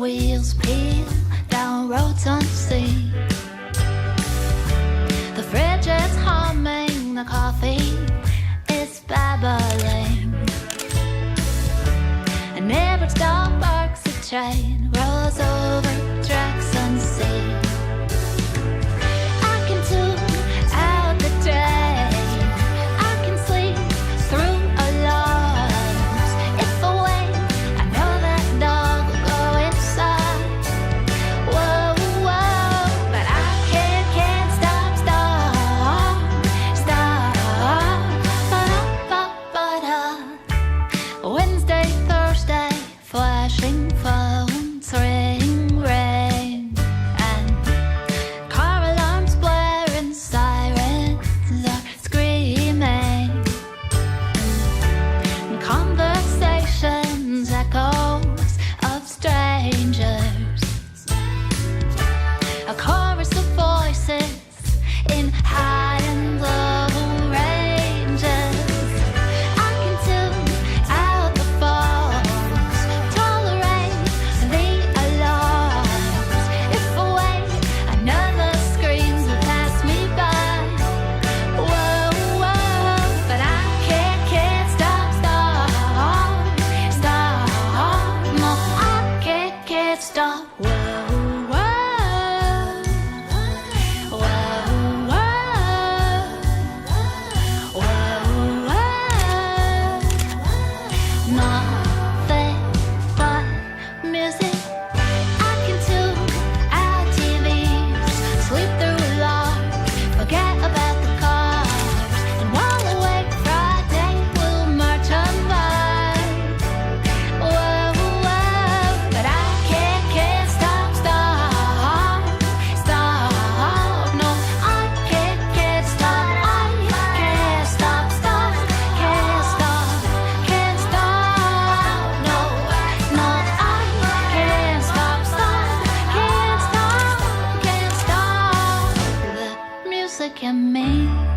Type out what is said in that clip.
wheels peel down roads unseen. The fridge is humming, the coffee is babbling, and every stop barks a train, rolls over tracks unseen. I can tune out the day, I can sleep through alarms. If I wait, I know that dog will go inside. Whoa, whoa, but I can't stop. Wednesday, Thursday, flashing phones, ring, ring, and car alarms blaring, sirens are screaming, and conversations, echoes of strangers, a chorus of voices in high and low ranges. I can tune out the falls, tolerate the alarms. If I wait, another screams will pass me by. Whoa, whoa, but I can't stop. No, I can't stop. Whoa, whoa, whoa, whoa, whoa. Nothing but music. I can tune out TVs, sleep through alarms, forget about the cars, and while awake Friday will march on by. Whoa, whoa, but I can't stop. No, I can't stop. Can't stop. No, I can't stop. Can't stop. The music in me.